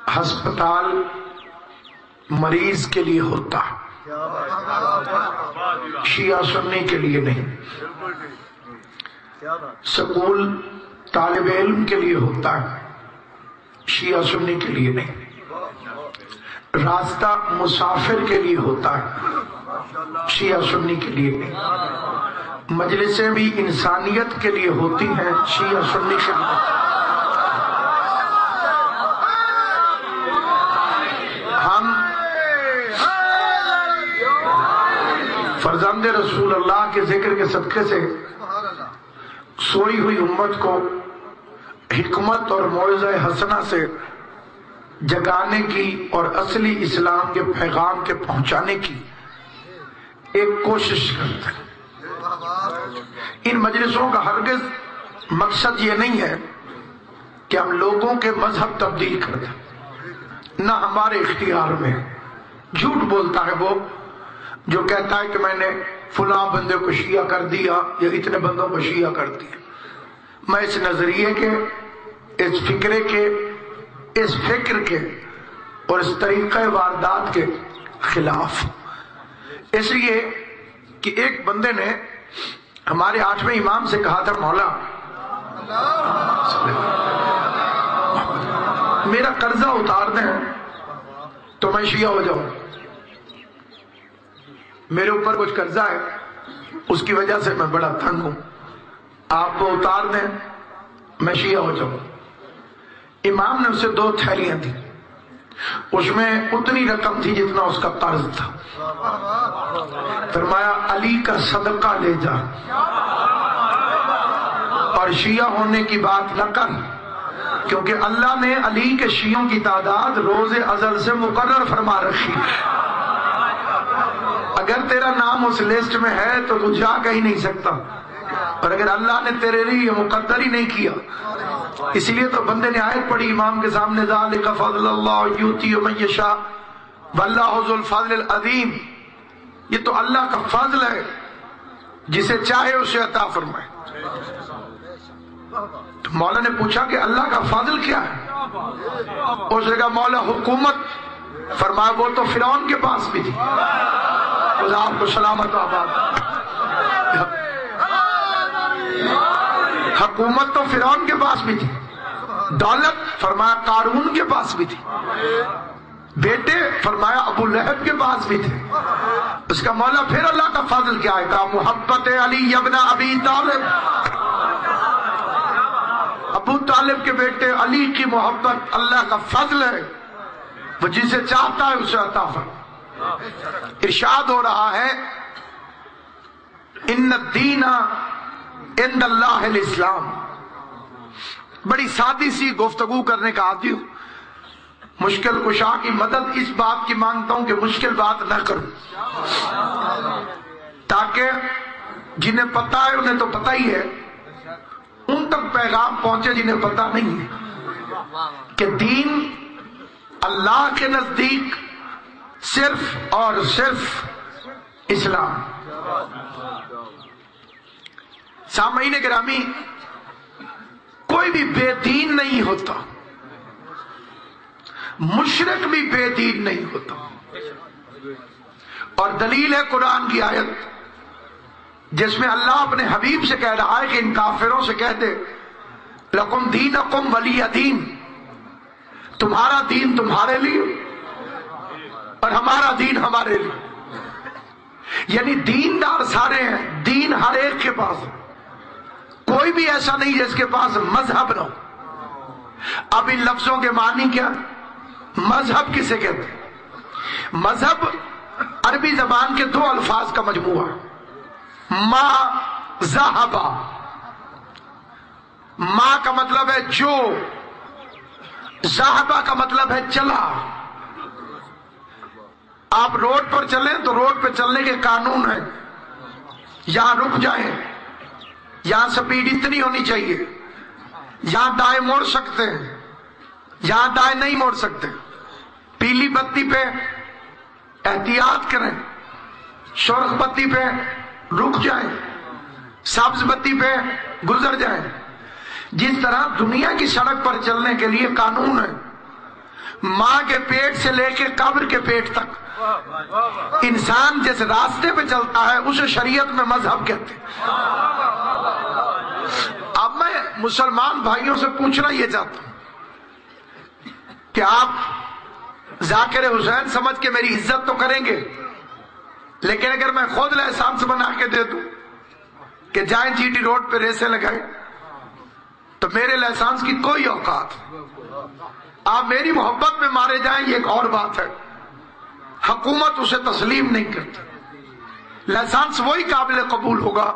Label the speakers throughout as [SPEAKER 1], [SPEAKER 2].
[SPEAKER 1] ہسپتال مریض کے لیے ہوتا ہے، شیعہ سنی کے لیے نہیں۔ سکول طالب علم کے لیے ہوتا ہے، شیعہ سنی کے لیے نہیں۔ راستہ مسافر کے لیے ہوتا ہے، شیعہ سنی کے لیے نہیں۔ مجلسیں بھی انسانیت کے لیے ہوتی ہیں، شیعہ سنی کے لیے۔ ہم فرزند رسول اللہ کے ذکر کے صدقے سے سوئی ہوئی امت کو حکمت اور موعظہ حسنہ سے جگانے کی اور اصلی اسلام کے پیغام کے پہنچانے کی ایک کوشش کرتے ہیں۔ ان مجلسوں کا ہرگز مقصد یہ نہیں ہے کہ ہم لوگوں کے مذہب تبدیل کر دیں، نہ ہمارے اختیار میں۔ جھوٹ بولتا ہے وہ جو کہتا ہے کہ میں نے فلاں بندے کو شیعہ کر دیا یا اتنے بندوں کو شیعہ کر دیا۔ میں اس نظریے کے، اس فکرے کے، اس فکر کے اور اس طریقہ واردات کے خلاف۔ اس لیے کہ ایک بندے نے ہمارے 8ویں امام سے کہا تھا، مولا میرا قرضہ اتار دیں تو میں شیعہ ہو جاؤں۔ میرے اوپر کچھ قرضہ ہے، اس کی وجہ سے میں بڑا تنگ ہوں، آپ کو اتار دیں میں شیعہ ہو جاؤں۔ امام نے اسے 2 تھیلیاں دی، اس میں اتنی رقم تھی جتنا اس کا قرض تھا۔ فرمایا علی کا صدقہ لے جا اور شیعہ ہونے کی بات نہ کر، کیونکہ اللہ نے علی کے شیعوں کی تعداد روز ازل سے مقرر فرما رکھی ہے۔ اگر تیرا نام اس لسٹ میں ہے تو تو جا کہیں نہیں سکتا، اور اگر اللہ نے تیرے لیے یہ مقدر ہی نہیں کیا، اس لیے تو بندے نے آیت پڑھی امام کے سامنے، ذالک فضل اللہ یؤتی من یشاء واللہ ذو الفضل العظیم۔ یہ تو اللہ کا فضل ہے، جسے چاہے اسے عطا فرمائے۔ تو مولا نے پوچھا کہ اللہ کا فضل کیا ہے؟ اس نے کہا مولا حکومت۔ فرمایا وہ تو فرعون کے پاس بھی تھی، خدا آپ کو سلامت و آباد۔ حکومت تو فرعون کے پاس بھی تھی، دولت فرمایا قارون کے پاس بھی تھی، بیٹے فرمایا ابو لہب کے پاس بھی تھے۔ اس کا مولا پھر اللہ کا فضل کیا ہے؟ کہا محبت علی ابن ابی طالب، ابو طالب کے بیٹے علی کی محبت اللہ کا فضل ہے، وہ جسے چاہتا ہے اسے عطا فرماتا۔ ارشاد ہو رہا ہے ان الدین عند اللہ الاسلام۔ بڑی سادی سی گفتگو کرنے کا عادی ہوں، مشکل کشا کی مدد اس بات کی مانگتا ہوں کہ مشکل بات نہ کروں، تاکہ جنہیں پتہ ہے انہیں تو پتہ ہی ہے، ان تک پیغام پہنچے جنہیں پتہ نہیں ہے کہ دین اللہ کے نزدیک صرف اور صرف اسلام۔ سامعین گرامی، کوئی بھی بے دین نہیں ہوتا، مشرک بھی بے دین نہیں ہوتا، اور دلیل ہے قرآن کی آیت جس میں اللہ اپنے حبیب سے کہہ رہا ہے کہ ان کافروں سے کہہ دے لکم دینکم ولی دین، تمہارا دین تمہارے لیے اور ہمارا دین ہمارے لیے۔ یعنی دیندار سارے ہیں، دین ہر ایک کے پاس ہے، کوئی بھی ایسا نہیں جس کے پاس مذہب نہ ہو۔ اب ان لفظوں کے معنی کیا؟ مذہب کسے کہتے ہیں؟ مذہب عربی زبان کے 2 الفاظ کا مجموعہ ہے، ما ذہبا۔ ما کا مطلب ہے جو، ذہبا کا مطلب ہے چلا۔ آپ روڈ پر چلیں تو روڈ پہ چلنے کے قانون ہیں، یہاں رک جائیں، یہاں سپیڈ اتنی ہونی چاہیے، یہاں دائیں موڑ سکتے ہیں، یہاں دائیں نہیں موڑ سکتے، پیلی بتی پہ احتیاط کریں، سرخ بتی پہ رک جائیں، سبز بتی پہ گزر جائیں۔ جس طرح دنیا کی سڑک پر چلنے کے لیے قانون ہے، ماں کے پیٹ سے لے کے قبر کے پیٹ تک انسان جس راستے پہ چلتا ہے اسے شریعت میں مذہب کہتے ہیں۔ اب میں مسلمان بھائیوں سے پوچھنا یہ چاہتا ہوں کہ آپ ذاکر حسین سمجھ کے میری عزت تو کریں گے، لیکن اگر میں خود لائسنس بنا کے دے دوں کہ جائیں جی ٹی روڈ پہ ریسیں لگائیں تو میرے لائسنس کی کوئی اوقات، آپ میری محبت میں مارے جائیں یہ ایک اور بات ہے، حکومت اسے تسلیم نہیں کرتی۔ لائسنس وہی قابل قبول ہوگا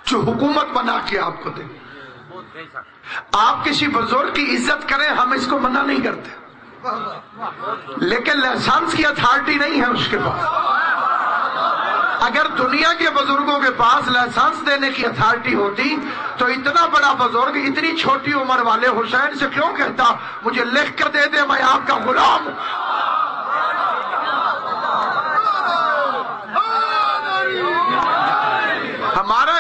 [SPEAKER 1] جو حکومت بنا کے آپ کو دے۔ آپ کسی بزرگ کی عزت کریں، ہم اس کو منع نہیں کرتے، لیکن لائسنس کی اتھارٹی نہیں ہے اس کے پاس۔ اگر دنیا کے بزرگوں کے پاس لائسنس دینے کی اتھارٹی ہوتی تو اتنا بڑا بزرگ اتنی چھوٹی عمر والے حسین سے کیوں کہتا مجھے لکھ کر دے دے میں آپ کا غلام ہوں؟ ہمارا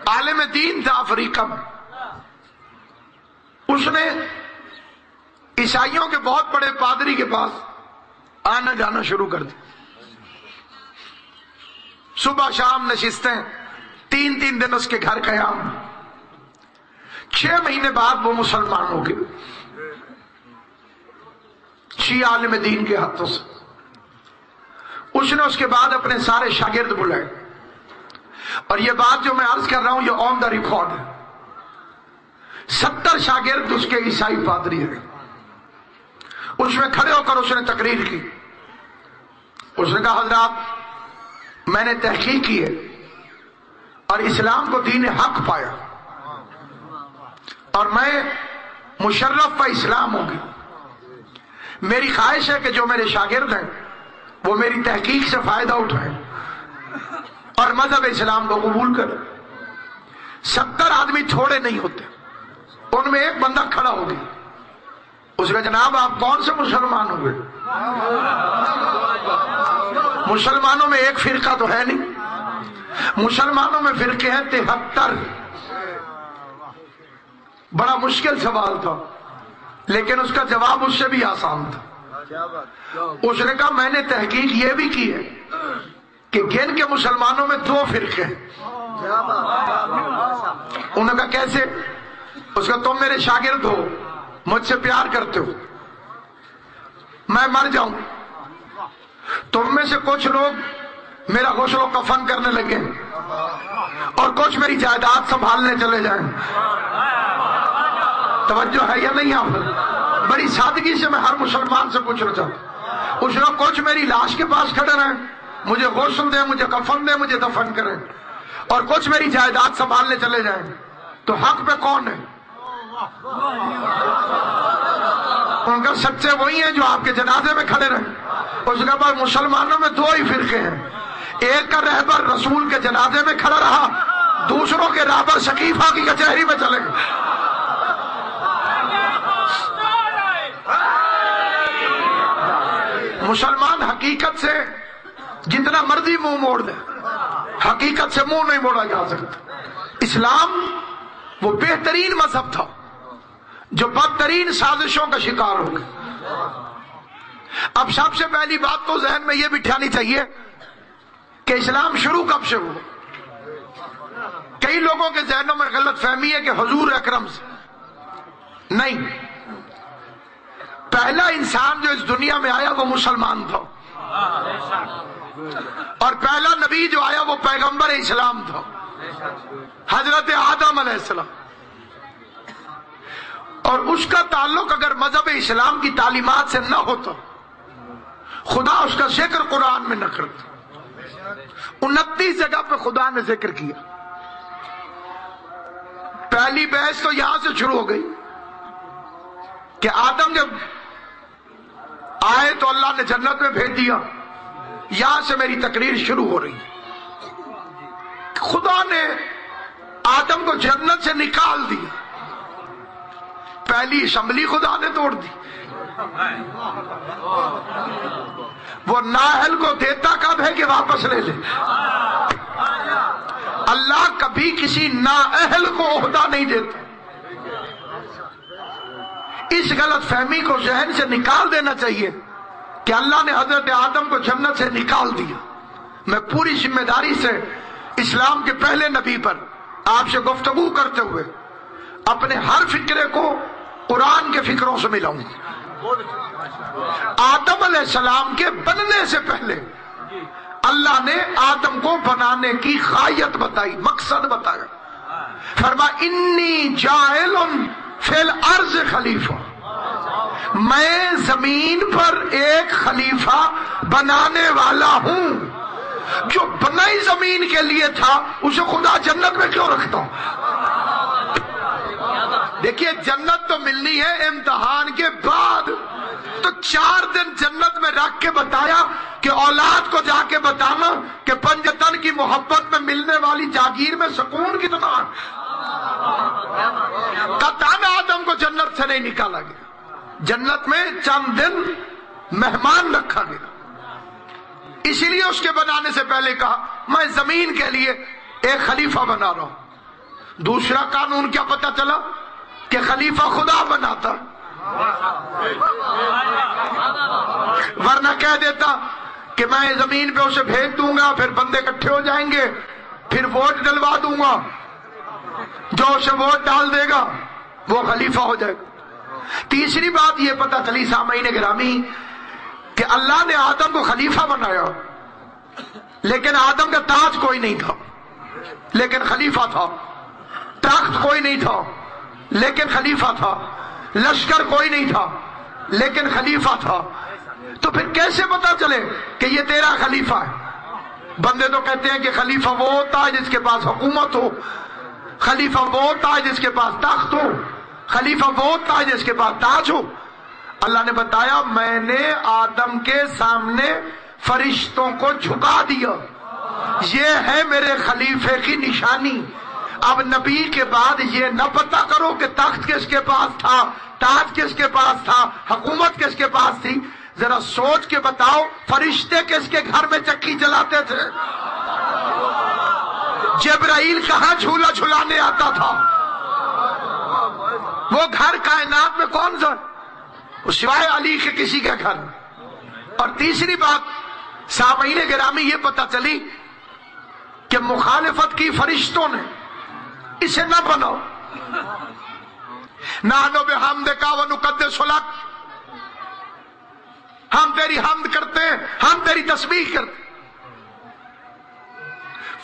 [SPEAKER 1] عالم دین تھا افریقہ میں، اس نے عیسائیوں کے بہت بڑے پادری کے پاس آنا جانا شروع کر دیا، صبح شام نشستیں، 3 دن اس کے گھر قیام۔ 6 مہینے بعد وہ مسلمان ہو گئے، شیعہ عالم دین کے ہاتھوں سے۔ اس نے اس کے بعد اپنے سارے شاگرد بلائے، اور یہ بات جو میں عرض کر رہا ہوں یہ آن دا ریکارڈ ہے، 70 شاگرد اس کے عیسائی پادری ہیں۔ اس میں کھڑے ہو کر اس نے تقریر کی، اس نے کہا حضرات میں نے تحقیق کی ہے اور اسلام کو دین حق پایا، اور میں مشرف و اسلام ہوں گی۔ میری خواہش ہے کہ جو میرے شاگرد ہیں وہ میری تحقیق سے فائدہ اٹھائیں اور مذہب اسلام کو قبول کریں۔ 70 آدمی تھوڑے نہیں ہوتے، ان میں ایک بندہ کھڑا ہو گیا، اس نے جناب آپ کون سے مسلمان ہوئے؟ مسلمانوں میں ایک فرقہ تو ہے نہیں، مسلمانوں میں فرقے ہیں 73۔ بڑا مشکل سوال تھا لیکن اس کا جواب اس سے بھی آسان تھا۔ اس نے کہا میں نے تحقیق یہ بھی کی ہے کہ گن کے مسلمانوں میں 2 فرقے ہیں۔ انہوں نے کہا کیسے؟ اس کا تم میرے شاگرد ہو، مجھ سے پیار کرتے ہو، میں مر جاؤں تم میں سے کچھ لوگ میرا غسل و کفن کرنے لگے اور کچھ میری جائیداد سنبھالنے چلے جائیں۔ توجہ ہے یا نہیں؟ آپ بڑی سادگی سے میں ہر مسلمان سے پوچھنا چاہتا ہوں، اس نے کچھ میری لاش کے پاس کھڑے رہیں، مجھے غسل دیں، مجھے کفن دیں، مجھے دفن کریں، اور کچھ میری جائیداد سنبھالنے چلے جائیں، تو حق پہ کون ہے؟ ان کا سچے وہی ہیں جو آپ کے جنازے میں کھڑے رہیں۔ اس کے بعد مسلمانوں میں 2 ہی فرقے ہیں، ایک کا رہبر رسول کے جنازے میں کھڑا رہا، دوسروں کے رہبر شکیفہ کی کچہری میں چلے گئے۔ مسلمان حقیقت سے جتنا مرضی منہ موڑ دے، حقیقت سے منہ نہیں موڑا جا سکتا۔ اسلام وہ بہترین مذہب تھا جو بدترین سازشوں کا شکار ہو گیا۔ اب سب سے پہلی بات تو ذہن میں یہ بٹھانی چاہیے کہ اسلام شروع کب سے ہوا۔ کئی لوگوں کے ذہنوں میں غلط فہمی ہے کہ حضور اکرم سے، نہیں، پہلا انسان جو اس دنیا میں آیا وہ مسلمان تھا، اور پہلا نبی جو آیا وہ پیغمبر اسلام تھا، حضرت آدم علیہ السلام، اور اس کا تعلق اگر مذہب اسلام کی تعلیمات سے نہ ہوتا خدا اس کا ذکر قرآن میں نہ کرتا۔ 29 جگہ پہ خدا نے ذکر کیا۔ پہلی بحث تو یہاں سے شروع ہو گئی کہ آدم جب آئے تو اللہ نے جنت میں بھیج دیا، یہاں سے میری تقریر شروع ہو رہی۔ خدا نے آدم کو جنت سے نکال دیا، پہلی اسمبلی خدا نے توڑ دی۔ وہ نااہل کو دیتا کب ہے کہ واپس لے لے؟ اللہ کبھی کسی نااہل کو عہدہ نہیں دیتا، اس غلط فہمی کو ذہن سے نکال دینا چاہیے کہ اللہ نے حضرت آدم کو جنت سے نکال دیا۔ میں پوری ذمہ داری سے اسلام کے پہلے نبی پر آپ سے گفتگو کرتے ہوئے اپنے ہر فکرے کو قرآن کے فکروں سے ملاؤں۔ آدم علیہ السلام کے بننے سے پہلے اللہ نے آدم کو بنانے کی غایت بتائی، مقصد بتایا۔ فرمایا انی جاعل فی الارض خلیفہ، میں زمین پر ایک خلیفہ بنانے والا ہوں۔ جو بنائی زمین کے لیے تھا اسے خدا جنت میں کیوں رکھتا ہوں؟ دیکھیے جنت تو ملنی ہے امتحان کے بعد، تو 4 دن جنت میں رکھ کے بتایا کہ اولاد کو جا کے بتانا کہ پنجتن کی محبت میں ملنے والی جاگیر میں سکون کتنا۔ قطعاً آدم کو جنت سے نہیں نکالا گیا، جنت میں چند دن مہمان رکھا گیا۔ اسی لیے اس کے بنانے سے پہلے کہا میں زمین کے لیے ایک خلیفہ بنا رہا ہوں۔ دوسرا قانون کیا پتا چلا کہ خلیفہ خدا بناتا، ورنہ کہہ دیتا کہ میں زمین پہ اسے بھیج دوں گا، پھر بندے اکٹھے ہو جائیں گے، پھر ووٹ ڈلوا دوں گا، جو اسے ووٹ ڈال دے گا وہ خلیفہ ہو جائے گا۔ تیسری بات یہ پتا چلی سامعین گرامی کہ اللہ نے آدم کو خلیفہ بنایا، لیکن آدم کا تاج کوئی نہیں تھا لیکن خلیفہ تھا، تخت کوئی نہیں تھا لیکن خلیفہ تھا، لشکر کوئی نہیں تھا لیکن خلیفہ تھا۔ تو پھر کیسے پتا چلے کہ یہ تیرا خلیفہ ہے؟ بندے تو کہتے ہیں کہ خلیفہ وہ ہوتا ہے جس کے پاس حکومت ہو، خلیفہ وہ ہوتا ہے جس کے پاس تخت ہو، خلیفہ وہ ہوتا ہے جس کے پاس تاج ہو۔ اللہ نے بتایا میں نے آدم کے سامنے فرشتوں کو جھکا دیا، یہ ہے میرے خلیفے کی نشانی۔ اب نبی کے بعد یہ نہ پتا کرو کہ تخت کس کے پاس تھا، تاج کس کے پاس تھا، حکومت کس کے پاس تھی۔ ذرا سوچ کے بتاؤ فرشتے کس کے گھر میں چکی چلاتے تھے؟ جبرائیل کہاں جھولا جھلانے آتا تھا؟ وہ گھر کائنات میں کون سا؟ سوائے علی کے کسی کے گھر۔ اور تیسری بات سامعین گرامی یہ پتا چلی کہ مخالفت کی فرشتوں نے، اسے نہ بناؤ، نحنو بحمدک ونقدس لک، ہم تیری حمد کرتے ہیں، ہم تیری تسبیح کرتے ہیں۔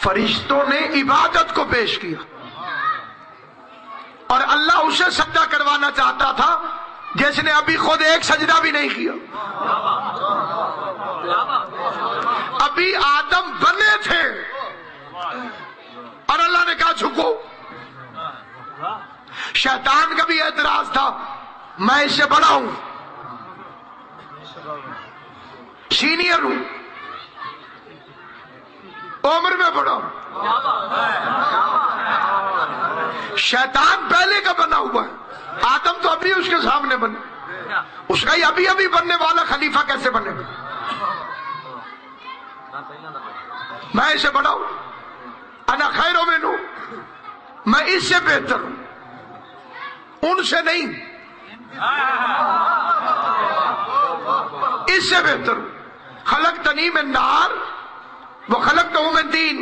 [SPEAKER 1] فرشتوں نے عبادت کو پیش کیا اور اللہ اسے سجدہ کروانا چاہتا تھا جس نے ابھی خود ایک سجدہ بھی نہیں کیا۔ ابھی آدم بنے تھے اور اللہ نے کہا جھکو۔ شیطان کا بھی اعتراض تھا میں اس سے بڑا ہوں، سینئر ہوں، عمر میں بڑا ہوں۔ شیطان پہلے کا بنا ہوا ہے، آدم تو ابھی اس کے سامنے بنے، اس کا ہی ابھی ابھی بننے والا خلیفہ کیسے بنے گا؟ میں اس سے بڑا ہوں، انا خیر منہ، میں اس سے بہتر ہوں، ان سے نہیں، اس سے بہتر ہوں۔ خلقتنی من نار وخلقتہ من طین۔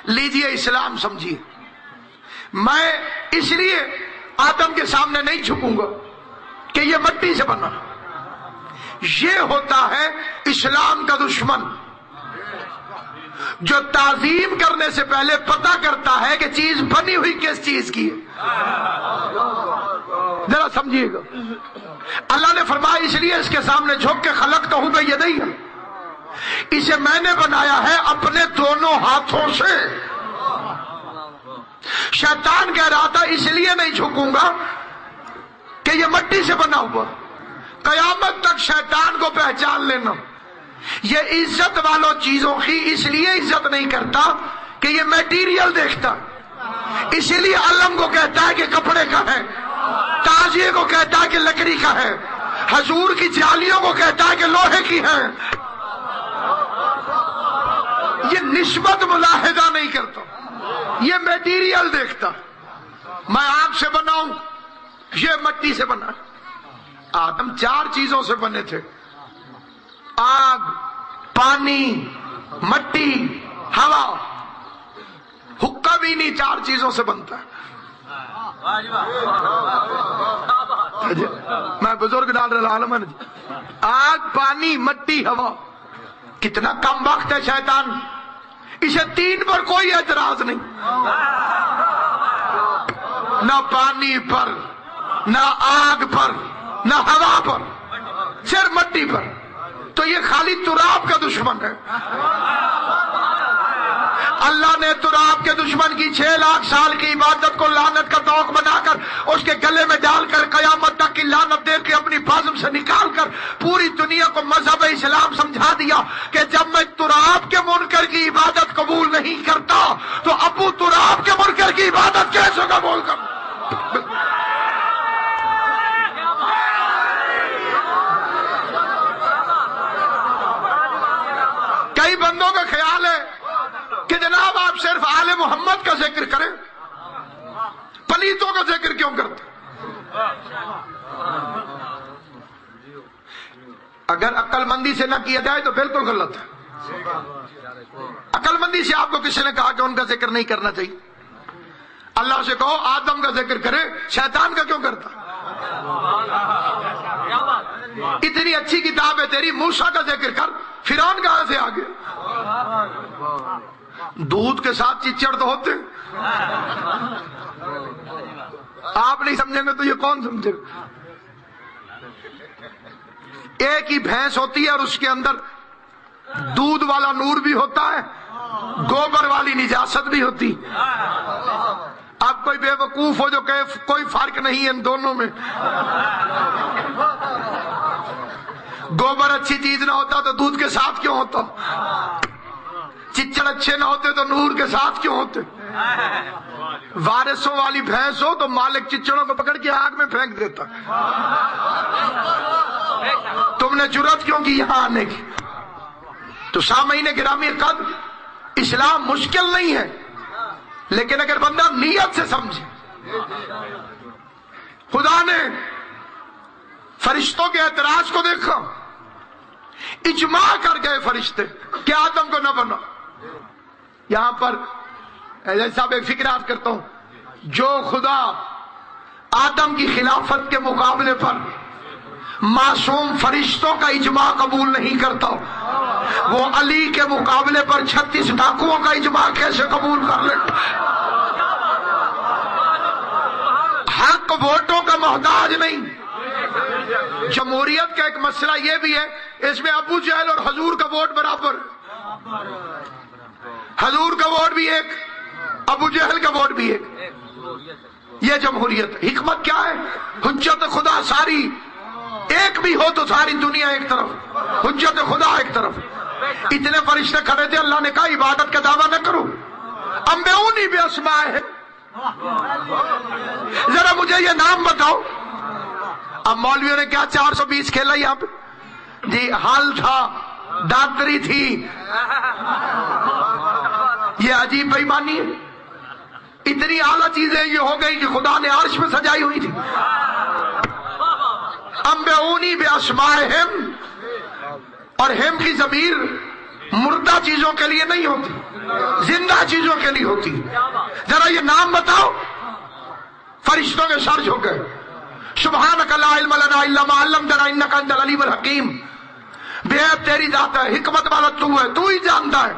[SPEAKER 1] لیجئے اسلام سمجھیے، میں اس لیے آدم کے سامنے نہیں جھکوں گا کہ یہ مٹی سے بنا۔ یہ ہوتا ہے اسلام کا دشمن جو تعظیم کرنے سے پہلے پتہ کرتا ہے کہ چیز بنی ہوئی کس چیز کی ہے۔ ذرا سمجھیے گا، اللہ نے فرمایا اس لیے اس کے سامنے جھک کے خلقتہ بیدی، اسے میں نے بنایا ہے اپنے دونوں ہاتھوں سے۔ شیطان کہہ رہا تھا اس لیے نہیں جھکوں گا کہ یہ مٹی سے بنا ہوا۔ قیامت تک شیطان کو پہچان لینا، یہ عزت والوں چیزوں کی اس لیے عزت نہیں کرتا کہ یہ میٹیریل دیکھتا، اسی لیے علم کو کہتا ہے کہ کپڑے کا ہے، تازیے کو کہتا ہے کہ لکڑی کا ہے، حضور کی جالیوں کو کہتا ہے کہ لوہے کی ہے۔ یہ نسبت ملاحظہ نہیں کرتا، یہ میٹیریل دیکھتا۔ میں آگ سے بنا ہوں، یہ مٹی سے بنا. آدم 4 چیزوں سے بنے تھے: آگ، پانی، مٹی، ہوا. حقہ بھی نہیں 4 چیزوں سے بنتا ہے. میں بزرگ ڈال رہا عالم. آگ، پانی، مٹی، ہوا. کتنا کم وقت ہے شیطان. اسے 3 پر کوئی اعتراض نہیں. نہ پانی پر، نہ آگ پر، نہ ہوا پر، صرف مٹی پر. تو یہ خالی تراب کا دشمن ہے. اللہ نے تراب کے دشمن کی 6 لاکھ سال کی عبادت کو لعنت کا توق بنا کر اس کے گلے میں ڈال کر قیامت تک کی لعنت دے کے اپنی بازم سے نکال کر پوری دنیا کو مذہب اسلام سمجھا دیا کہ جب میں تراب کے منکر کی عبادت قبول نہیں کرتا تو ابو تراب کے منکر کی عبادت کیسے قبول کروں؟ کئی بندوں کا خیال ہے کہ جناب آپ صرف آل محمد کا ذکر کریں، پلیتوں کا ذکر کیوں کرتے؟ اگر عقل مندی سے نہ کیا جائے تو بالکل غلط ہے. عقل مندی سے آپ کو کسی نے کہا کہ ان کا ذکر نہیں کرنا چاہیے؟ اللہ سے کہو آدم کا ذکر کرے، شیطان کا کیوں کرتا؟ اتنی اچھی کتاب ہے تیری، موسیٰ کا ذکر کر. فرعون کہاں سے آ گیا؟ دودھ کے ساتھ چچڑ تو ہوتے. آپ نہیں سمجھیں گے تو یہ کون سمجھے گا؟ ایک ہی بھینس ہوتی ہے اور اس کے اندر دودھ والا نور بھی ہوتا ہے، گوبر والی نجاست بھی ہوتی. آپ کوئی بے وقوف ہو جو کہ کوئی فرق نہیں ہے ان دونوں میں. گوبر اچھی چیز نہ ہوتا تو دودھ کے ساتھ کیوں ہوتا؟ چچڑ اچھے نہ ہوتے تو نور کے ساتھ کیوں ہوتے؟ وارثوں والی بھینس ہو تو مالک چچڑوں کو پکڑ کے آگ میں پھینک دیتا. تم نے جرات کیوں کی یہاں آنے کی؟ تو سامعین گرامی قدر، اسلام مشکل نہیں ہے، لیکن اگر بندہ نیت سے سمجھے. خدا نے فرشتوں کے اعتراض کو دیکھا، اجماع کر گئے فرشتے کہ آدم کو نہ بنا. یہاں پر صاحب ایک فکر عرض کرتا ہوں، جو خدا آدم کی خلافت کے مقابلے پر معصوم فرشتوں کا اجماع قبول نہیں کرتا، وہ علی کے مقابلے پر 36 ڈاکوؤں کا اجماع کیسے قبول کر لے؟ حق ووٹوں کا محتاج نہیں. جمہوریت کا ایک مسئلہ یہ بھی ہے، اس میں ابو جہل اور حضور کا ووٹ برابر. حضور کا ووٹ بھی ایک، ابو جہل کا ووٹ بھی ایک. یہ جمہوریت. حکمت کیا ہے؟ حجت خدا ساری ایک بھی ہو تو ساری دنیا ایک طرف، حجت خدا ایک طرف. اتنے فرشتے کھڑے تھے، اللہ نے کہا عبادت کا دعویٰ نہ کرو، انبئونی باسمائہم، ذرا مجھے یہ نام بتاؤ. اب مولویوں نے کیا 420 کھیلا یہاں پہ جی، حال تھا، ڈاکٹری تھی. یہ عجیب بے ایمانی ہے. اتنی اعلیٰ چیزیں یہ ہو گئی کہ خدا نے عرش میں سجائی ہوئی تھی. انبئونی باسمائہم، اور ہم کی ضمیر مردہ چیزوں کے لیے نہیں ہوتی، زندہ چیزوں کے لیے ہوتی. ذرا یہ نام بتاؤ. فرشتوں کے سر جھک گئے. سبحانک لا علم لنا الا ما علمتنا انک انت العلیم الحکیم. بے عیب تیری ذات ہے، حکمت والا تو ہے، تو ہی جانتا ہے.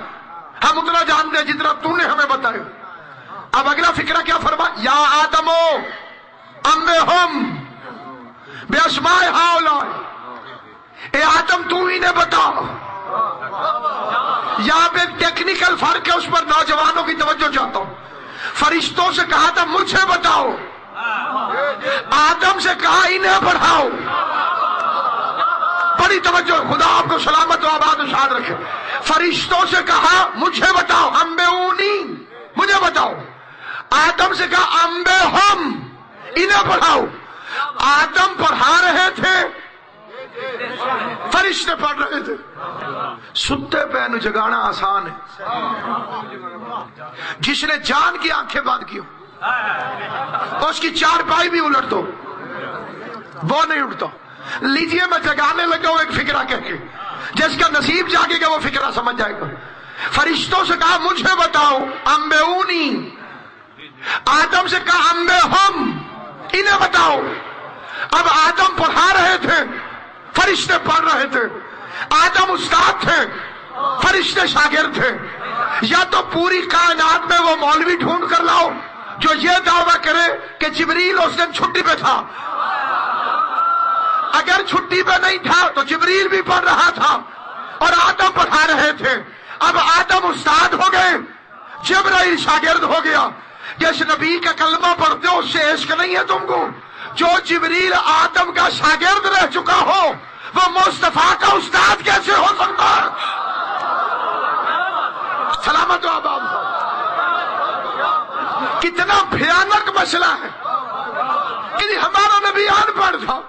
[SPEAKER 1] ہم اتنا جانتے ہیں جتنا تو نے ہمیں بتایا. اب اگلا فکرہ کیا فرما؟ یا آدمو انبئہم باسماء ہؤلاء، اے آدم تو ہی نے بتا. یہاں پہ ٹیکنیکل فرق ہے، اس پر نوجوانوں کی توجہ چاہتا ہوں. فرشتوں سے کہا تھا مجھے بتاؤ، آدم سے کہا انہیں پڑھاؤ. بڑی توجہ، خدا آپ کو سلامت و آباد و شاد رکھے. فرشتوں سے کہا مجھے بتاؤ، انبئونی، مجھے بتاؤ. آدم سے کہا انبئہم، انہیں پڑھاؤ. آدم پڑھا رہے تھے، فرشتے پڑھ رہے تھے. ستے پہ جگانا آسان ہے، جس نے جان کی آنکھیں بند کی ہو اس کی چارپائی بھی الٹ دو. وہ نہیں اٹھتا. لیجئے میں جگانے لگا ہوں ایک فکرہ کہہ کے، جس کا نصیب جاگے گا وہ فکرہ سمجھ جائے گا. فرشتوں سے کہا مجھے بتاؤ، انبئونی. آدم سے کہا انبئہم، انہیں بتاؤ. اب آدم پڑھا رہے تھے، فرشتے پڑھ رہے تھے. آدم استاد تھے، فرشتے شاگرد تھے. یا تو پوری کائنات میں وہ مولوی ڈھونڈ کر لاؤ جو یہ دعویٰ کرے کہ جبریل اس دن چھٹی پہ تھا. اگر چھٹی پہ نہیں تھا تو جبریل بھی پڑھ رہا تھا اور آدم پڑھا رہے تھے. اب آدم استاد ہو گئے، جبرائیل شاگرد ہو گیا. جس نبی کا کلمہ پڑھتے ہو اس سے عشق نہیں ہے تم کو؟ جو جبریل آدم کا شاگرد رہ چکا ہو وہ مصطفیٰ کا استاد کیسے ہو سکتا ہے؟ سلامت و آباد ہو. کتنا بھیانک مسئلہ ہے کہ ہمارا نبی ان پڑھ تھا.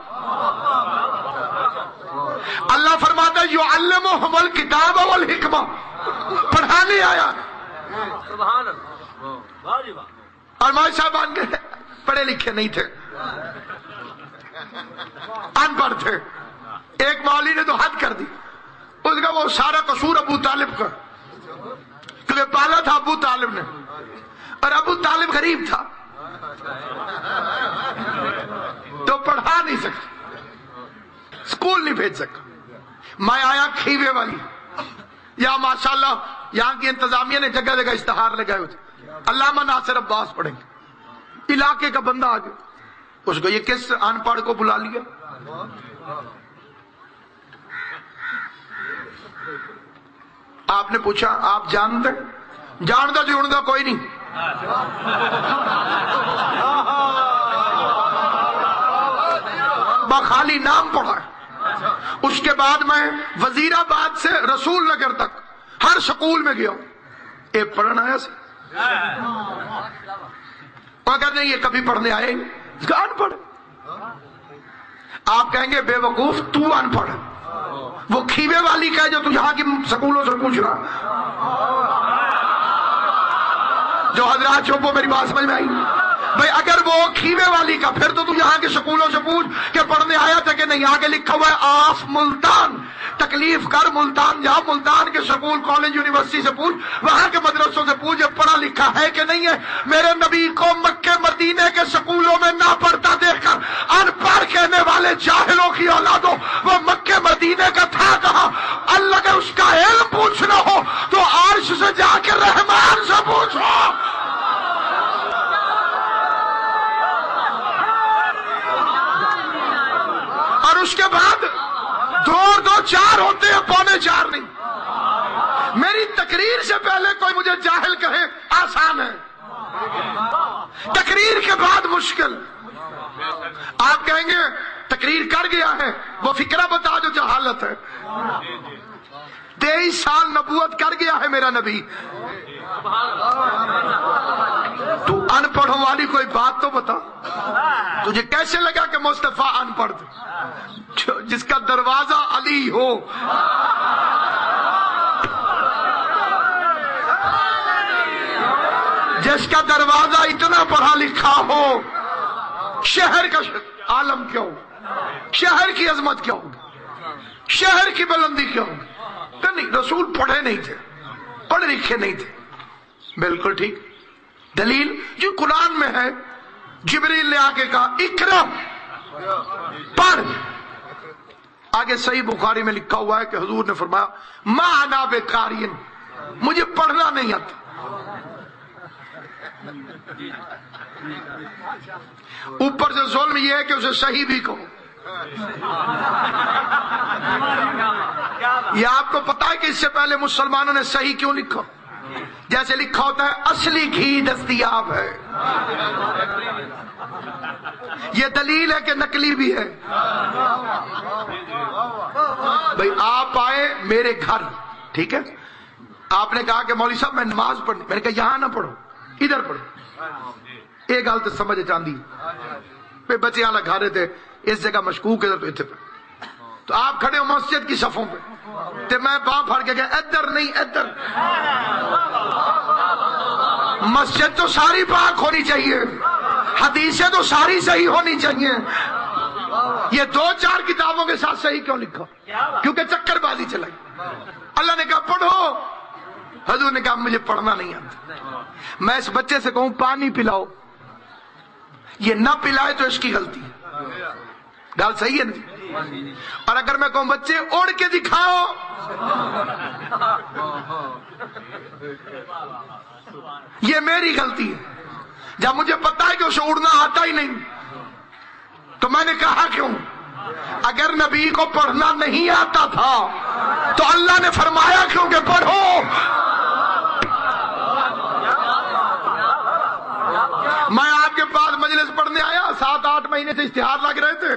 [SPEAKER 1] اللہ فرماتا ہے یعلمہم الکتاب والحکمہ، پڑھانے آیا.
[SPEAKER 2] سبحان اللہ.
[SPEAKER 1] اور مولوی صاحبان کے پڑھے لکھے نہیں تھے، ان پڑھ تھے. ایک مولوی نے تو حد کر دی، اس کا وہ سارا قصور ابو طالب کا، کیونکہ پالا تھا ابو طالب نے، اور ابو طالب غریب تھا تو پڑھا نہیں سکتا، اسکول نہیں بھیج سکتا. میں آیا کھیوے والی، یا ماشاءاللہ یہاں کی انتظامیہ نے جگہ جگہ اشتہار لگائے ہوئے تھے علامہ ناصر عباس پڑھیں گے. علاقے کا بندہ آ گیا، اس کو یہ کس ان پڑھ کو بلا لیا؟ آپ نے پوچھا آپ جانتے؟ جانتا جوڑتا کوئی نہیں. خالی نام پڑھا ہے. اس کے بعد میں وزیر آباد سے رسول نگر تک ہر سکول میں گیا ہوں. ایک پڑھنا آیا سے اگر نہیں یہ کبھی پڑھنے آئے ان پڑھ. آپ کہیں گے بے وقوف تو ان پڑھ. وہ کھیوے والی کا ہے جو تو یہاں کی سکولوں سے پوچھ رہا. جو حضرات چوپو میری بات سمجھ میں آئی بھائی، اگر وہ کھیوے والی کا پھر تو یہاں کے سکولوں سے پوچھ کہ پڑھنے آیا تھا کہ نہیں. آگے لکھا ہوا ہے آف ملتان، تکلیف کر ملتان جا. ملتان کے سکول کالج یونیورسٹی سے پوچھ، وہاں کے مدرسوں سے پوچھ پڑھا لکھا ہے کہ نہیں ہے. میرے نبی کو مکے مدینے کے سکولوں میں نہ پڑھتا دیکھ کر ان پڑھ کہنے والے جاہلوں کی اولادوں، وہ مکے مدینے کا تھا کہاں؟ اللہ کا اس کا علم پوچھنا ہو تو عرش سے جا کے رحمان سے پوچھو. اور اس کے بعد دو چار ہوتے ہیں، پونے چار نہیں. میری تقریر سے پہلے کوئی مجھے جاہل کہے آسان ہے، تقریر کے بعد مشکل. آپ کہیں گے تقریر کر گیا ہے، وہ فکرہ بتا جو جہالت ہے. 23 سال نبوت کر گیا ہے میرا نبی. تو ان پڑھوں والی کوئی بات تو بتا. تجھے کیسے لگا کہ مصطفیٰ ان پڑھ جس کا دروازہ علی ہو؟ جس کا دروازہ اتنا پڑھا لکھا ہو، شہر کا عالم کیا ہو، شہر کی عظمت کیا ہوگی، شہر کی بلندی کیا ہوگی؟ کہ نہیں، رسول پڑھے نہیں تھے، پڑھے لکھے نہیں تھے. بالکل ٹھیک. دلیل جو قرآن میں ہے، جبریل نے آ کے کہا اقرا، پڑھ. آگے صحیح بخاری میں لکھا ہوا ہے کہ حضور نے فرمایا ما انا بقارئ، مجھے پڑھنا نہیں آتا. اوپر سے ظلم یہ ہے کہ اسے صحیح بھی کہو. یہ آپ کو پتا ہے کہ اس سے پہلے مسلمانوں نے صحیح کیوں لکھا؟ جیسے لکھا ہوتا ہے اصلی گھی دستیاب ہے. یہ دلیل ہے کہ نقلی بھی ہے. بھئی آپ آئے میرے گھر، ٹھیک ہے، آپ نے کہا کہ مولوی صاحب میں نماز پڑھنی، میں نے کہا یہاں نہ پڑھو، ادھر پڑھو. ایک گل تو سمجھ چاندی بھئی بچے والا گھر تھے، اس جگہ مشکوک ہے تو اتنے پہ. تو آپ کھڑے ہو مسجد کی صفوں پہ، تو میں پاؤں پھاڑ کے گیا ادھر نہیں ادھر. مسجد تو ساری پاک ہونی چاہیے، حدیثیں تو ساری صحیح ہونی چاہیے. یہ 2-4 کتابوں کے ساتھ صحیح کیوں لکھا؟ کیونکہ چکر بازی چلائی. اللہ نے کہا پڑھو، حضور نے کہا مجھے پڑھنا نہیں آتا. میں اس بچے سے کہوں پانی پلاؤ، یہ نہ پلائے تو اس کی غلطی ہے. گال صحیح ہے نا؟ اور اگر میں کہوں بچے اڑ کے دکھاؤ، یہ میری غلطی ہے. جب مجھے پتا ہے کہ اسے اڑنا آتا ہی نہیں تو میں نے کہا کیوں؟ اگر نبی کو پڑھنا نہیں آتا تھا تو اللہ نے فرمایا کیوں کہ پڑھو. میں آپ کے پاس مجلس پڑھنے آیا، 7-8 مہینے سے اشتہار لگ رہے تھے،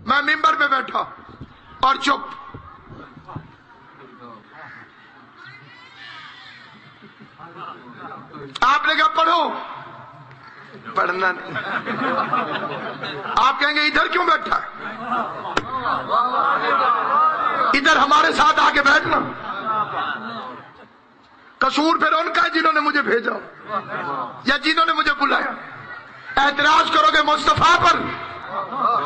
[SPEAKER 1] میں ممبر پہ بیٹھا اور چپ. آپ نے کہا پڑھو، پڑھنا نہیں. آپ کہیں گے ادھر کیوں بیٹھا ہے؟ ادھر ہمارے ساتھ آ کے بیٹھنا. قصور پھر ان کا ہے جنہوں نے مجھے بھیجا یا جنہوں نے مجھے بلایا. اعتراض کرو گے مصطفیٰ پر،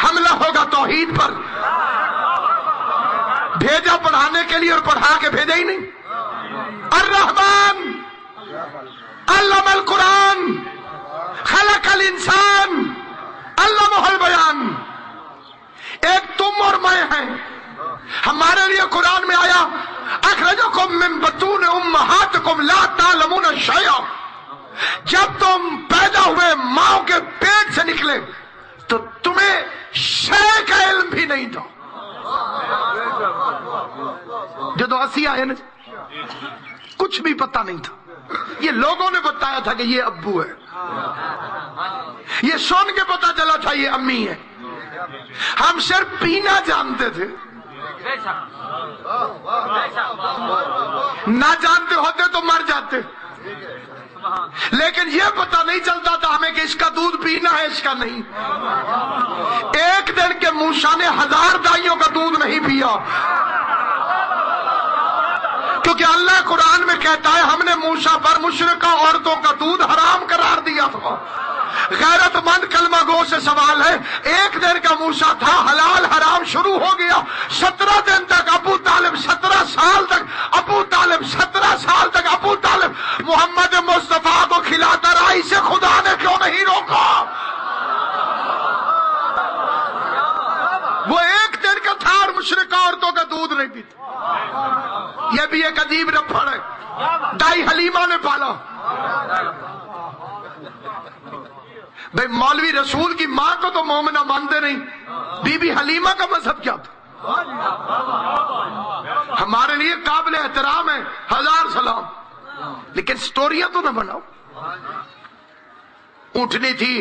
[SPEAKER 1] حملہ ہوگا توحید پر. بھیجا پڑھانے کے لیے اور پڑھا کے بھیجا ہی نہیں. الرحمن علم القرآن خلق الانسان علمہ البیان. ایک تم اور میں ہیں. ہمارے لیے قرآن میں آیا اخرجکم من بطون امہاتکم لا تعلمون شیئا. جب تم پیدا ہوئے ماں کے پیٹ سے نکلے تو تمہیں شے کا علم بھی نہیں تھا. جو اسی آئے نا کچھ بھی پتہ نہیں تھا. یہ لوگوں نے بتایا تھا کہ یہ ابو ہے، یہ سن کے پتا چلا تھا یہ امی ہے. ہم صرف پینا جانتے تھے، نہ جانتے ہوتے تو مر جاتے. لیکن یہ پتہ نہیں چلتا تھا ہمیں کہ اس کا دودھ پینا ہے اس کا نہیں. ایک دن کے موسیٰ نے 1000 دائیوں کا دودھ نہیں پیا، کیونکہ اللہ قرآن میں کہتا ہے ہم نے موسیٰ پر مشرکہ عورتوں کا دودھ حرام قرار دیا تھا. غیرت مند کلمہ گو سے سوال ہے، ایک دن کا موسیٰ تھا، حلال حرام شروع ہو گیا. 17 دن تک ابو طالب 17 سال تک ابو طالب محمد مصطفیٰ کو کھلاتا رہا. اسے خدا نے کیوں نہیں روکا؟ وہ ایک دن کا تھا اور مشرکہ عورتوں کا دودھ نہیں پیتا. یہ بھی ایک عجیب رپڑ ہے. دائی حلیمہ نے پالا. بھئی مولوی رسول کی ماں کو تو مومنہ مانتے نہیں، بی بی حلیمہ کا مذہب کیا تھا؟ ہمارے لیے قابل احترام ہے، 1000 سلام، لیکن سٹوریاں تو نہ بناؤ. اونٹنی تھی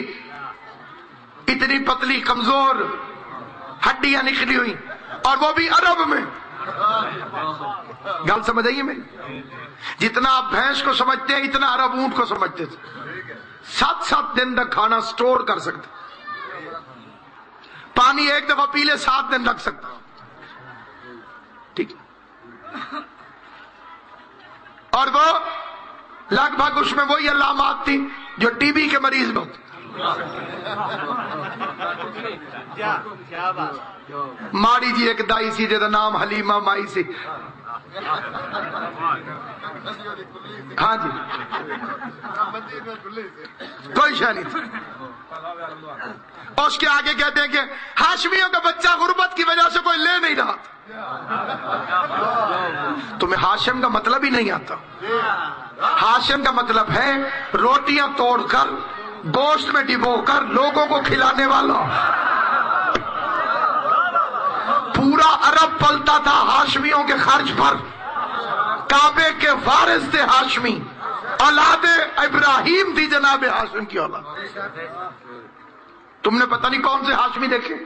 [SPEAKER 1] اتنی پتلی کمزور، ہڈیاں نکلی ہوئی، اور وہ بھی عرب میں. گل سمجھ آئیے میری؟ جتنا آپ بھینس کو سمجھتے ہیں اتنا عرب اونٹ کو سمجھتے تھے. 7 دن تک کھانا سٹور کر سکتے، پانی ایک دفعہ پی لے 7 دن رکھ سکتا. ٹھیک. اور وہ لگ بھگ اس میں وہی علامات تھی جو ٹی بی کے مریض میں ہوتے. ماڑی جی ایک دائی سی جہاں نام حلیمہ مائی سی. ہاں جی، کوئی شے نہیں تھی. اس کے آگے کہتے ہیں کہ ہاشمیوں کا بچہ غربت کی وجہ سے کوئی لے نہیں رہا. تمہیں ہاشم کا مطلب ہی نہیں آتا. ہاشم کا مطلب ہے روٹیاں توڑ کر گوشت میں ڈبو کر لوگوں کو کھلانے والا. پورا عرب پلتا تھا ہاشمیوں کے خرچ پر. کعبے کے وارث تھے ہاشمی، اولاد ابراہیم تھی جناب ہاشم کی اولاد. تم نے پتہ نہیں کون سے ہاشمی دیکھے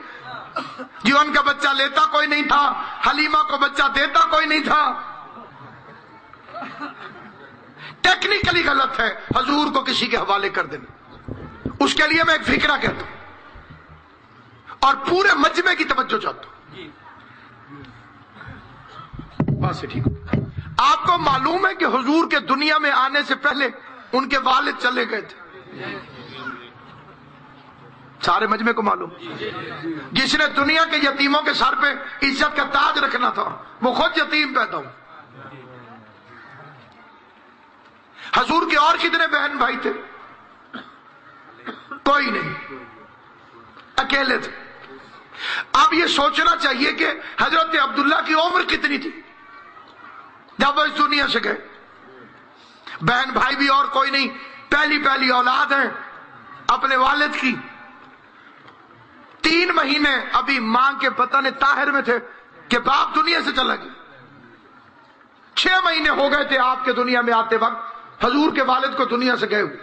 [SPEAKER 1] جو ان کا بچہ لیتا کوئی نہیں تھا، حلیمہ کو بچہ دیتا کوئی نہیں تھا. ٹیکنیکلی غلط ہے حضور کو کسی کے حوالے کر دینا. اس کے لیے میں ایک فکرہ کہتا ہوں اور پورے مجمع کی توجہ چاہتا ہوں. بات سے ٹھیک. آپ کو معلوم ہے کہ حضور کے دنیا میں آنے سے پہلے ان کے والد چلے گئے تھے. سارے مجمع کو معلوم، جس نے دنیا کے یتیموں کے سر پہ عزت کا تاج رکھنا تھا وہ خود یتیم پیدا ہو۔ حضور کے اور کتنے بہن بھائی تھے؟ کوئی نہیں، اکیلے تھے۔ اب یہ سوچنا چاہیے کہ حضرت عبداللہ کی عمر کتنی تھی جب وہ اس دنیا سے گئے؟ بہن بھائی بھی اور کوئی نہیں، پہلی اولاد ہے اپنے والد کی۔ 3 مہینے ابھی ماں کے پتن طاہر میں تھے کہ باپ دنیا سے چلا گیا۔ 6 مہینے ہو گئے تھے آپ کے دنیا میں آتے وقت، حضور کے والد کو دنیا سے گئے ہوئے۔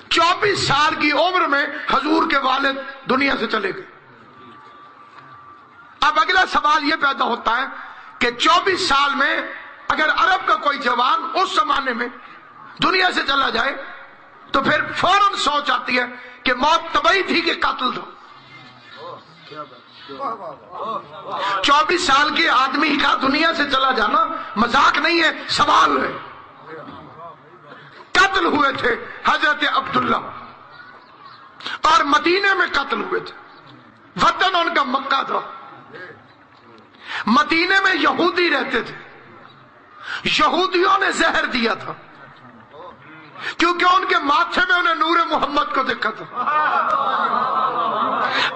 [SPEAKER 1] 24 سال کی عمر میں حضور کے والد دنیا سے چلے گئے۔ اب اگلا سوال یہ پیدا ہوتا ہے کہ 24 سال میں اگر عرب کا کوئی جوان اس زمانے میں دنیا سے چلا جائے تو پھر فوراً سوچ آتی ہے کہ موت طبعی تھی کہ قتل تھا۔ 24 سال کے آدمی کا دنیا سے چلا جانا مذاق نہیں ہے، سوال ہے۔ قتل ہوئے تھے حضرت عبداللہ اور مدینے میں قتل ہوئے تھے، وطن ان کا مکہ تھا۔ مدینے میں یہودی رہتے تھے، یہودیوں نے زہر دیا تھا کیونکہ ان کے ماتھے میں انہیں نور محمد کو دیکھا تھا۔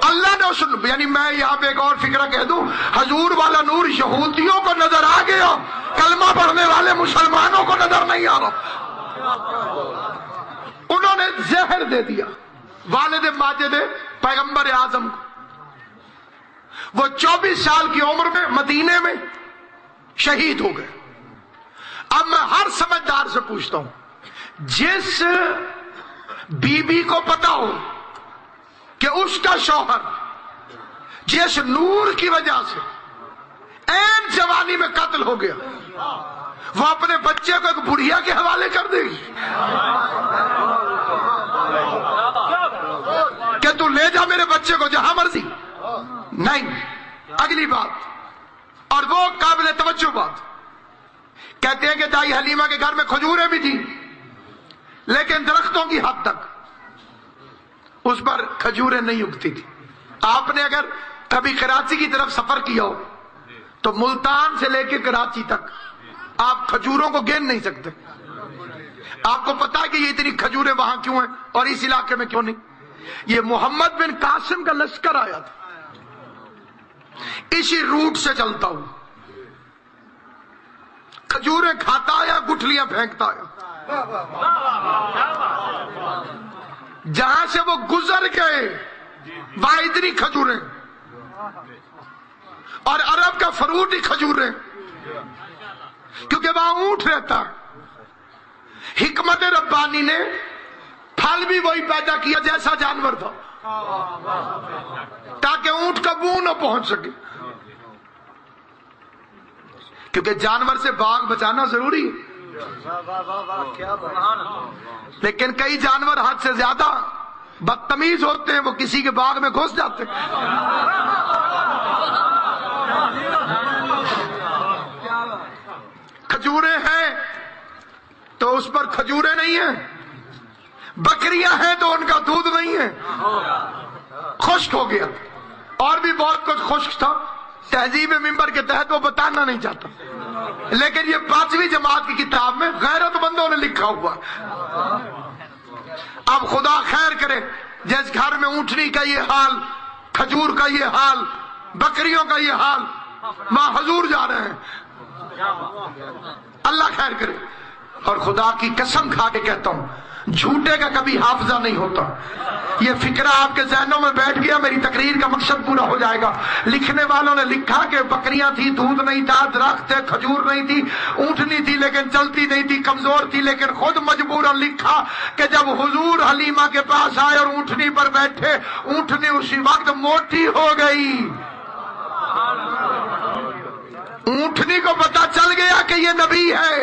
[SPEAKER 1] اللہ نے یعنی میں یہاں پہ ایک اور فکرہ کہہ دوں، حضور والا نور یہودیوں کو نظر آ گیا، کلمہ پڑھنے والے مسلمانوں کو نظر نہیں آ رہا۔ انہوں نے زہر دے دیا والد ماجد پیغمبر اعظم کو۔ وہ 24 سال کی عمر میں مدینے میں شہید ہو گئے۔ اب میں ہر سمجھدار سے پوچھتا ہوں، جس بی بی کو پتا ہو کہ اس کا شوہر جس نور کی وجہ سے عین جوانی میں قتل ہو گیا، وہ اپنے بچے کو ایک بڑھیا کے حوالے کر دے گی کہ تو لے جا میرے بچے کو جہاں مرضی؟ نہیں۔ اگلی بات، اور وہ قابل توجہ بات، کہتے ہیں کہ دائی حلیمہ کے گھر میں کھجوریں بھی تھی لیکن درختوں کی حد تک، اس پر کھجوریں نہیں اگتی تھی۔ آپ نے اگر کبھی کراچی کی طرف سفر کیا ہو تو ملتان سے لے کے کراچی تک آپ کھجوروں کو گن نہیں سکتے۔ آپ کو پتا ہے کہ یہ اتنی کھجوریں وہاں کیوں ہیں اور اس علاقے میں کیوں نہیں؟ یہ محمد بن قاسم کا لشکر آیا تھا، اسی روٹ سے چلتا ہوں، کھجوریں کھاتا آیا، گٹھلیاں پھینکتا آیا۔ جہاں سے وہ گزر گئے وہاں اتنی کھجوریں، اور عرب کا فروٹ ہی کھجوریں، کیونکہ وہاں اونٹ رہتا ہے۔ حکمت ربانی نے پھل بھی وہی پیدا کیا جیسا جانور تھا تاکہ اونٹ کا بو نہ پہنچ سکے، کیونکہ جانور سے باغ بچانا ضروری ہے۔ لیکن کئی جانور حد سے زیادہ بدتمیز ہوتے ہیں، وہ کسی کے باغ میں گھس جاتے ہیں۔ کھجوریں ہیں تو اس پر کھجوریں نہیں ہیں، بکریاں ہیں تو ان کا دودھ نہیں ہے، خشک ہو گیا۔ اور بھی بہت کچھ خشک تھا، تہذیب ممبر کے تحت وہ بتانا نہیں چاہتا، لیکن یہ 5ویں جماعت کی کتاب میں غیرت مندوں نے لکھا ہوا۔ اب خدا خیر کرے، جس گھر میں اونٹنی کا یہ حال، کھجور کا یہ حال، بکریوں کا یہ حال، وہاں حضور جا رہے ہیں، اللہ خیر کرے۔ اور خدا کی قسم کھا کے کہتا ہوں، جھوٹے کا کبھی حافظہ نہیں ہوتا۔ یہ فکرہ آپ کے ذہنوں میں بیٹھ گیا، میری تقریر کا مقصد پورا ہو جائے گا۔ لکھنے والوں نے لکھا کہ بکریاں تھی، دودھ نہیں تھا، درخت تھے، کھجور نہیں تھی، اونٹنی تھی لیکن چلتی نہیں تھی، کمزور تھی، لیکن خود مجبوراً لکھا کہ جب حضور حلیمہ کے پاس آئے اور اونٹنی پر بیٹھے، اونٹنی اسی وقت موٹی ہو گئی۔ اونٹنی کو پتا چل گیا کہ یہ نبی ہے،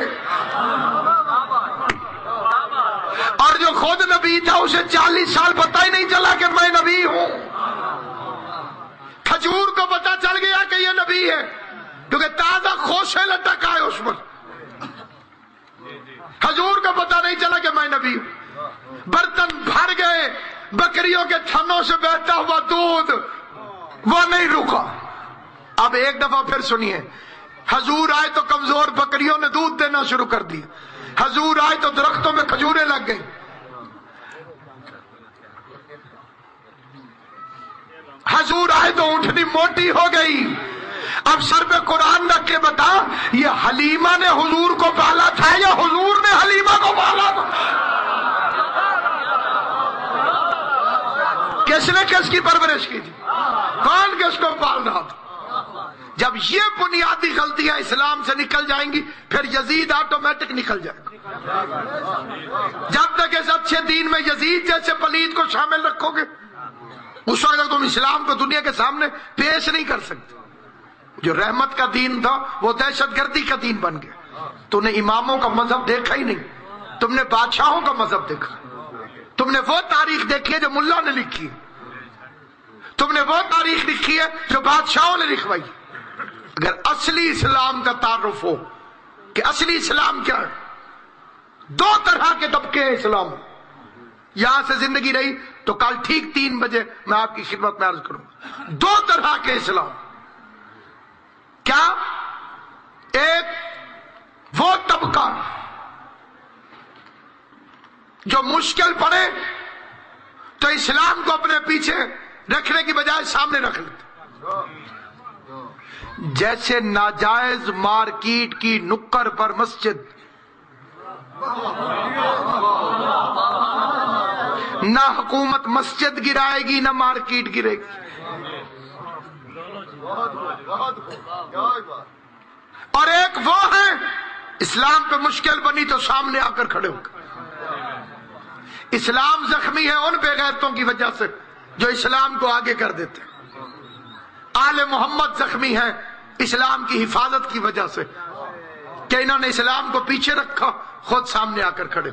[SPEAKER 1] اور جو خود نبی تھا اسے 40 سال پتہ ہی نہیں چلا کہ میں نبی ہوں۔ کھجور کو پتا چل گیا کہ یہ نبی ہے کیونکہ تازہ خوشے لٹک آئے اس پر۔ کھجور کو پتا نہیں چلا کہ میں نبی ہوں۔ برتن بھر گئے، بکریوں کے تھنوں سے بہتا ہوا دودھ وہ نہیں رکا۔ اب ایک دفعہ پھر سنیے، حضور آئے تو کمزور بکریوں نے دودھ دینا شروع کر دیا، حضور آئے تو درختوں میں کھجوریں لگ گئیں، حضور آئے تو اونٹنی موٹی ہو گئی۔ اب سر پہ قرآن رکھ کے بتا، یہ حلیمہ نے حضور کو پالا تھا یا حضور نے حلیمہ کو پالا تھا؟ کس نے کس کی پرورش کی تھی؟ کون کس کو پال رہا تھا؟ جب یہ بنیادی غلطیاں اسلام سے نکل جائیں گی پھر یزید آٹومیٹک نکل جائے گا۔ جب تک اس اچھے دین میں یزید جیسے پلید کو شامل رکھو گے اس وقت تم اسلام کو دنیا کے سامنے پیش نہیں کر سکتے۔ جو رحمت کا دین تھا وہ دہشت گردی کا دین بن گیا۔ تم نے اماموں کا مذہب دیکھا ہی نہیں، تم نے بادشاہوں کا مذہب دیکھا، تم نے وہ تاریخ دیکھی ہے جو ملا نے لکھی ہے، تم نے وہ تاریخ لکھی ہے جو بادشاہوں نے لکھوائی۔ اگر اصلی اسلام کا تعارف ہو کہ اصلی اسلام کیا ہے، دو طرح کے طبقے ہیں اسلام۔ یہاں سے زندگی رہی تو کل ٹھیک 3 بجے میں آپ کی خدمت میں عرض کروں گا، 2 طرح کے اسلام۔ کیا؟ ایک وہ طبقہ جو مشکل پڑے تو اسلام کو اپنے پیچھے رکھنے کی بجائے سامنے رکھ لیتے، جیسے ناجائز مارکیٹ کی نکڑ پر مسجد، نہ حکومت مسجد گرائے گی نہ مارکیٹ گرے گی، اور ایک وہ ہے اسلام پہ مشکل بنی تو سامنے آ کر کھڑے ہو گئے۔ اسلام زخمی ہے ان بے غیرتوں کی وجہ سے جو اسلام کو آگے کر دیتے ہیں، آل محمد زخمی ہے اسلام کی حفاظت کی وجہ سے کہ انہوں نے اسلام کو پیچھے رکھا، خود سامنے آ کر کھڑے۔